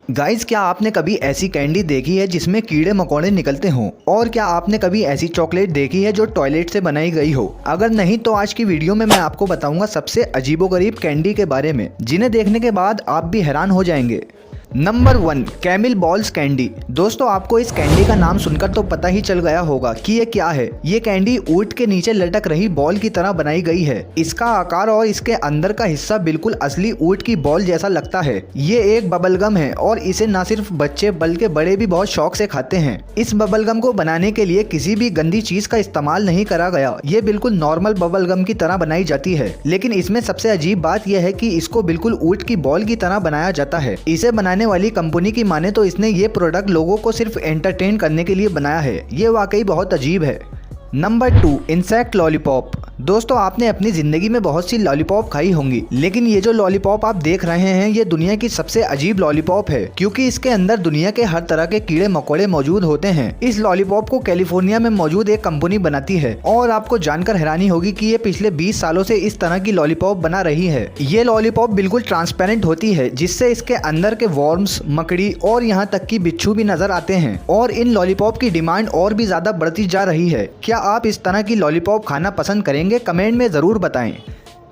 Guys, क्या आपने कभी ऐसी कैंडी देखी है जिसमें कीड़े मकोड़े निकलते हों? और क्या आपने कभी ऐसी चॉकलेट देखी है जो टॉयलेट से बनाई गई हो? अगर नहीं तो आज की वीडियो में मैं आपको बताऊंगा सबसे अजीबोगरीब कैंडी के बारे में, जिन्हें देखने के बाद आप भी हैरान हो जाएंगे। Number 1, camel balls candy. दोस्तों, आपको इस कैंडी का नाम सुनकर तो पता ही चल गया होगा कि ये क्या है। ये कैंडी ऊंट के नीचे लटक रही बॉल की तरह बनाई गई है। इसका आकार और इसके अंदर का हिस्सा बिल्कुल असली ऊंट की बॉल जैसा लगता है। ये एक बबलगम है और इसे न सिर्फ बच्चे बल्कि बड़े भी बहुत शौक से खाते हैं। इस बबलगम को बनाने के लिए किसी भी गंदी चीज का इस्तेमाल नहीं करा गया। ये बिल्कुल नॉर्मल बबलगम की तरह बनाई जाती है, लेकिन इसमें सबसे अजीब बात यह है कि इसको बिल्कुल ऊंट की बॉल की तरह बनाया जाता है। इसे बनाने वाली कंपनी की माने तो इसने ये प्रोडक्ट लोगों को सिर्फ एंटरटेन करने के लिए बनाया है। ये वाकई बहुत अजीब है। Number 2, insect lollipop. दोस्तों, आपने अपनी जिंदगी में बहुत सी लॉलीपॉप खाई होंगी, लेकिन ये जो लॉलीपॉप आप देख रहे हैं ये दुनिया की सबसे अजीब लॉलीपॉप है, क्योंकि इसके अंदर दुनिया के हर तरह के कीड़े मकोड़े मौजूद होते हैं। इस लॉलीपॉप को कैलिफोर्निया में मौजूद एक कंपनी बनाती है और आपको जानकर हैरानी होगी कि ये पिछले 20 सालों से इस तरह की लॉलीपॉप बना रही है। ये लॉलीपॉप बिल्कुल ट्रांसपेरेंट होती है, जिससे इसके अंदर के वॉर्म्स, मकड़ी और यहाँ तक कि बिच्छू भी नजर आते हैं। और इन लॉलीपॉप की डिमांड और भी ज्यादा बढ़ती जा रही है। क्या आप इस तरह की लॉलीपॉप खाना पसंद करेंगे? कमेंट में जरूर बताएं।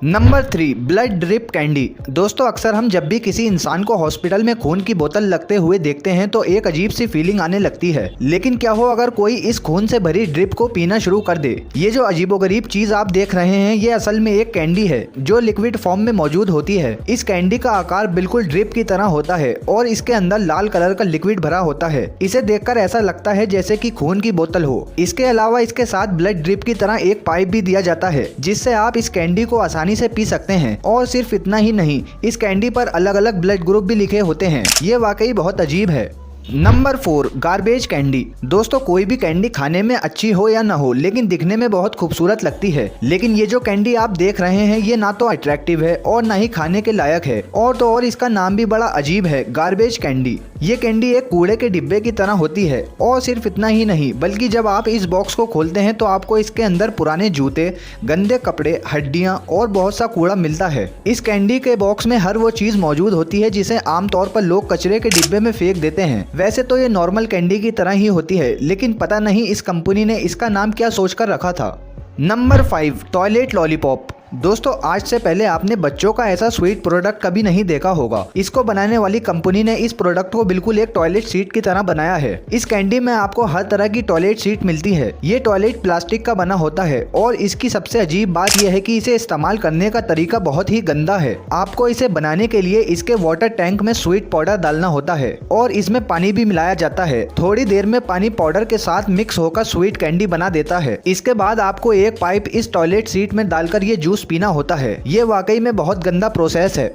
Number 3, blood drip candy. दोस्तों, अक्सर हम जब भी किसी इंसान को हॉस्पिटल में खून की बोतल लगते हुए देखते हैं तो एक अजीब सी फीलिंग आने लगती है। लेकिन क्या हो अगर कोई इस खून से भरी ड्रिप को पीना शुरू कर दे? ये जो अजीबोगरीब चीज आप देख रहे हैं ये असल में एक कैंडी है जो लिक्विड फॉर्म में मौजूद होती है। इस कैंडी का आकार बिल्कुल ड्रिप की तरह होता है और इसके अंदर लाल कलर का लिक्विड भरा होता है। इसे देखकर ऐसा लगता है जैसे कि खून की बोतल हो। इसके अलावा इसके साथ ब्लड ड्रिप की तरह एक पाइप भी दिया जाता है, जिससे आप इस कैंडी को आसानी से पी सकते हैं। और सिर्फ इतना ही नहीं, इस कैंडी पर अलग अलग ब्लड ग्रुप भी लिखे होते हैं। ये वाकई बहुत अजीब है। Number 4, garbage candy. दोस्तों, कोई भी कैंडी खाने में अच्छी हो या ना हो, लेकिन दिखने में बहुत खूबसूरत लगती है। लेकिन ये जो कैंडी आप देख रहे हैं ये ना तो अट्रैक्टिव है और ना ही खाने के लायक है। और तो और इसका नाम भी बड़ा अजीब है, गार्बेज कैंडी। ये कैंडी एक कूड़े के डिब्बे की तरह होती है। और सिर्फ इतना ही नहीं, बल्कि जब आप इस बॉक्स को खोलते हैं तो आपको इसके अंदर पुराने जूते, गंदे कपड़े, हड्डियां और बहुत सा कूड़ा मिलता है। इस कैंडी के बॉक्स में हर वो चीज मौजूद होती है जिसे आमतौर पर लोग कचरे के डिब्बे में फेंक देते हैं। वैसे तो ये नॉर्मल कैंडी की तरह ही होती है, लेकिन पता नहीं इस कंपनी ने इसका नाम क्या सोचकर रखा था। Number 5, toilet lollipop. दोस्तों, आज से पहले आपने बच्चों का ऐसा स्वीट प्रोडक्ट कभी नहीं देखा होगा। इसको बनाने वाली कंपनी ने इस प्रोडक्ट को बिल्कुल एक टॉयलेट सीट की तरह बनाया है। इस कैंडी में आपको हर तरह की टॉयलेट सीट मिलती है। ये टॉयलेट प्लास्टिक का बना होता है और इसकी सबसे अजीब बात यह है कि इसे इस्तेमाल करने का तरीका बहुत ही गंदा है। आपको इसे बनाने के लिए इसके वाटर टैंक में स्वीट पाउडर डालना होता है और इसमें पानी भी मिलाया जाता है। थोड़ी देर में पानी पाउडर के साथ मिक्स होकर स्वीट कैंडी बना देता है। इसके बाद आपको एक पाइप इस टॉयलेट सीट में डालकर ये जूस पीना होता है। ये वाकई में बहुत गंदा प्रोसेस है।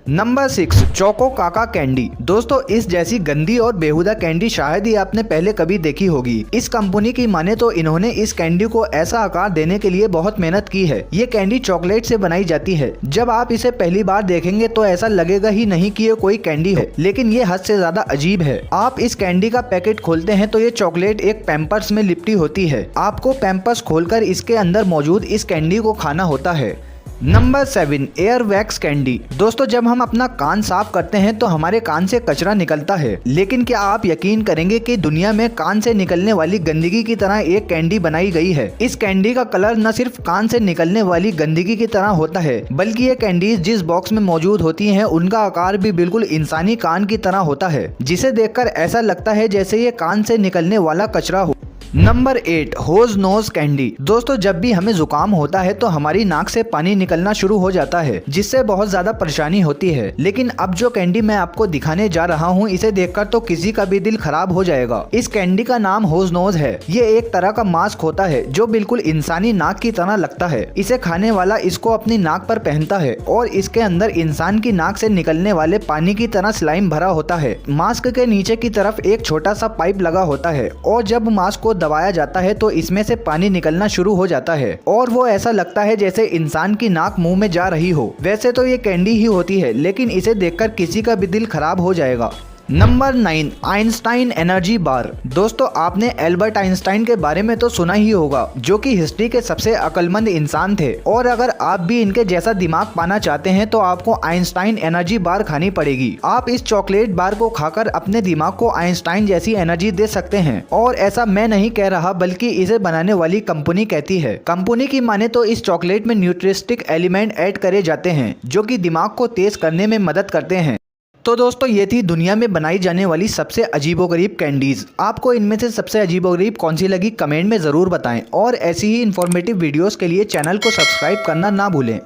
नंबर 6, चोको काका कैंडी। दोस्तों, इस जैसी गंदी और बेहुदा कैंडी शायद ही आपने पहले कभी देखी होगी। इस कंपनी की माने तो इन्होंने इस कैंडी को ऐसा आकार देने के लिए बहुत मेहनत की है। ये कैंडी चॉकलेट से बनाई जाती है। जब आप इसे पहली बार देखेंगे तो ऐसा लगेगा ही नहीं कि ये कोई कैंडी हो, लेकिन ये हद से ज्यादा अजीब है। आप इस कैंडी का पैकेट खोलते हैं तो ये चॉकलेट एक पैम्पर्स में लिपटी होती है। आपको पैम्पर्स खोलकर इसके अंदर मौजूद इस कैंडी को खाना होता है। Number 7, air wax candy. दोस्तों, जब हम अपना कान साफ करते हैं तो हमारे कान से कचरा निकलता है, लेकिन क्या आप यकीन करेंगे कि दुनिया में कान से निकलने वाली गंदगी की तरह एक कैंडी बनाई गई है। इस कैंडी का कलर न सिर्फ कान से निकलने वाली गंदगी की तरह होता है, बल्कि ये कैंडीज जिस बॉक्स में मौजूद होती हैं उनका आकार भी बिल्कुल इंसानी कान की तरह होता है, जिसे देखकर ऐसा लगता है जैसे ये कान से निकलने वाला कचरा हो। नंबर 8, होज नोज कैंडी। दोस्तों, जब भी हमें जुकाम होता है तो हमारी नाक से पानी निकलना शुरू हो जाता है, जिससे बहुत ज्यादा परेशानी होती है। लेकिन अब जो कैंडी मैं आपको दिखाने जा रहा हूँ इसे देखकर तो किसी का भी दिल खराब हो जाएगा। इस कैंडी का नाम होज नोज है। ये एक तरह का मास्क होता है जो बिल्कुल इंसानी नाक की तरह लगता है। इसे खाने वाला इसको अपनी नाक पर पहनता है और इसके अंदर इंसान की नाक से निकलने वाले पानी की तरह स्लाइम भरा होता है। मास्क के नीचे की तरफ एक छोटा सा पाइप लगा होता है और जब मास्क को दबाया जाता है तो इसमें से पानी निकलना शुरू हो जाता है और वो ऐसा लगता है जैसे इंसान की नाक मुंह में जा रही हो। वैसे तो ये कैंडी ही होती है, लेकिन इसे देखकर किसी का भी दिल खराब हो जाएगा। Number 9 Einstein energy bar. दोस्तों आपने एल्बर्ट आइंस्टाइन के बारे में तो सुना ही होगा, जो कि हिस्ट्री के सबसे अक्लमंद इंसान थे। और अगर आप भी इनके जैसा दिमाग पाना चाहते हैं तो आपको आइंस्टाइन एनर्जी बार खानी पड़ेगी। आप इस चॉकलेट बार को खाकर अपने दिमाग को आइंस्टाइन जैसी एनर्जी दे सकते हैं। और ऐसा मैं नहीं कह रहा, बल्कि इसे बनाने वाली कंपनी कहती है। कंपनी की माने तो इस चॉकलेट में न्यूट्रिस्टिक एलिमेंट ऐड करे जाते हैं जो कि दिमाग को तेज करने में मदद करते हैं। तो दोस्तों ये थी दुनिया में बनाई जाने वाली सबसे अजीबोगरीब कैंडीज। आपको इनमें से सबसे अजीबोगरीब कौन सी लगी कमेंट में ज़रूर बताएं। और ऐसी ही इन्फॉर्मेटिव वीडियोस के लिए चैनल को सब्सक्राइब करना ना भूलें।